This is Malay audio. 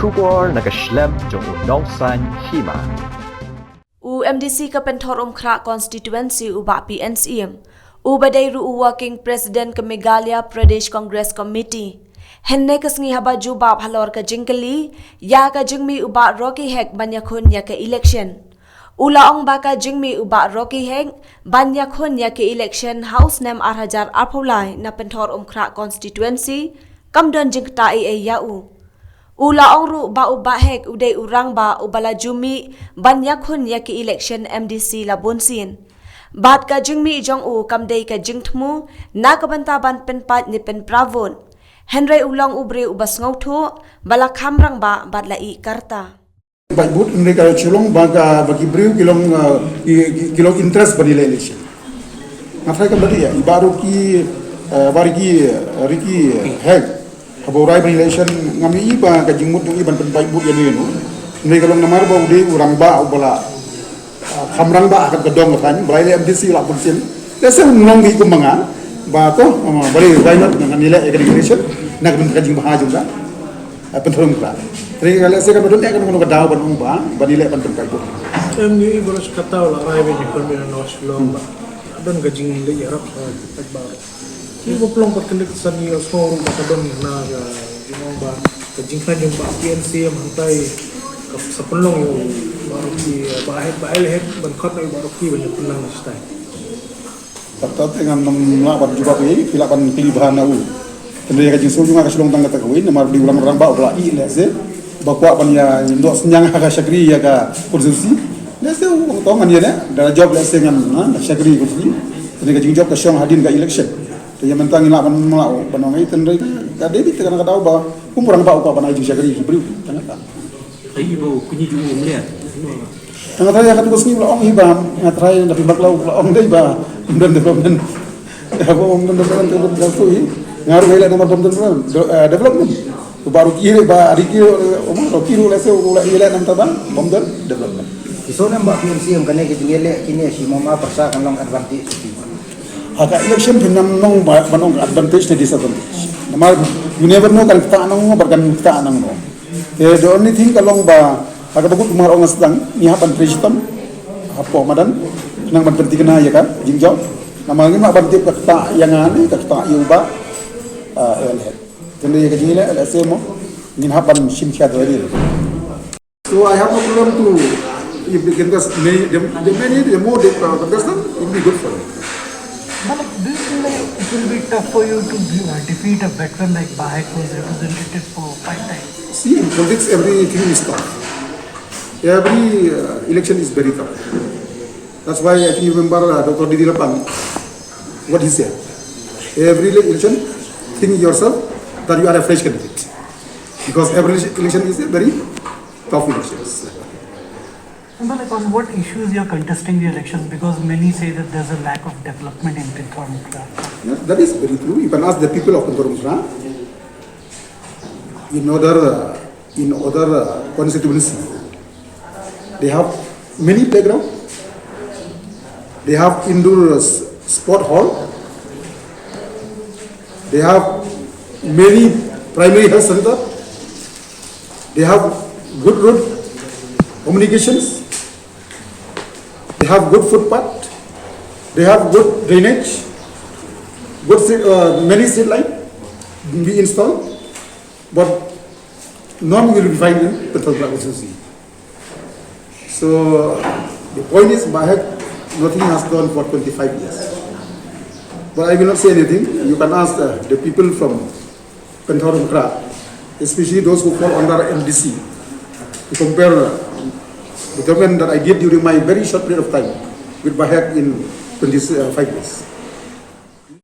Shubor nakaslem jong Nongsan Hima. MDC ka pentor Kra constituency uba PNCM. Badai ru working president ke Meghalaya Pradesh Congress Committee. Henne kasngi haba juba bhalor ka jingkali ya ka jingmi uba Rocky Hek banyakhun ya ka election. Ulaong baka jingmi uba Rocky Hek banyakhun ya ka election house name 8000 arpulai na pentor Kra constituency kamdon jingta e yau. Ulaong ru ba uba hek uday urang ba ubala jumi banyakhun ya ki election MDC labunsin. Bat ka jingmi jong u kamday ka jingtmu na kabantaban penpat ni pen pravon. Henry ulang ubre ubas ngautu bala kamrang ba badlai karta. Baik mereka cilong bagi beriu kilong interest bagi election. Ngafai kan beri ya ibaru ki barigi Ricky Heg. Haborai bani election ngami iba ka jingmut ng iban penpai but yan yun. Mereka long namar ba ude urang ba ubala kamrang ba akan kedong kan brai MDC la punsin. Lesa nong gi kumanga ba ko bari why not ng nila election nak ben ka jing ba juga penthong ka. Tri kala se kan bedon akan ngono daw ban ba bani le pan penpai but. MDC boros kataw la rai ben kon men nos long ba. Adon gajing le yarap sa ba. Ibu pelong perkendik sani forum katadon na jumong ba kajingkan yung ba PNC mantai sapulong yung baru ki bahel hek bankot na baru ki banyak punang stay. Tatat dengan melawan juga pe pilapan pilihan au. Tendai kajing sul juga kasulong tangga takawin namar di ulang-ulang ba obla i lese bakwa pan ya ndo senyang ha syakri ya ka kursi. Lese tongan ya ne dara job lese ngan syakri kursi. Tendai kajing job ka syong hadin ka election. Yang mentang ina pan melau panongai tendai ka dedi tekan ka daw ba kumurang ba upa panai juga kali beriu tanaka ai bo kunyi ju umle tanga tanya ka tugas ni ong ibam ngatrai na pibaklau ong dai ba dan development apa ong dan development ka fu ngaru ila nomor development baru kiri ba ari kiri omong kiri lese ula ila nam tabang bomdan development isona mbak PNC yang kane kini si mama persa kan long advantage Haka election pinam nong banong advantage na disadvantage. Namar you never know kalau kita anong berkan kita anong no. The only thing kalong ba haka bagut umar ongas dang nihapan president hapo madan nang penting na ya kan jingjaw. Namanya mak bantu kita yang ane kita yuba elhet. Jadi ka jingile LSM nihapan simsya dari. So I have no problem to if they can just the more they understand it will be good for them. But do you feel like it will be tough for you to defeat a veteran like Bahek who is representative for 5 times? See, in politics everything is tough. Every election is very tough. That's why I think you remember Dr. Didi Lapang, what he said. Every election, think yourself that you are a fresh candidate. Because every election is a very tough election. But like on what issues you are contesting the elections? Because many say that there's a lack of development in Pinthorn. Yeah, that is very true. You can ask the people of Pinthorn. In other constituencies, they have many playgrounds. They have indoor sport hall. They have many primary health center. They have good road communications. They have good footpath. They have good drainage. Many street light be installed, but none will be found in Pinthorn constituency. So the point is, Bahek, nothing has done for 25 years. But I will not say anything. You can ask the people from Pinthorn, especially those who fall under MDC, to compare the government that I did during my very short period of time with Bahek in 25 years.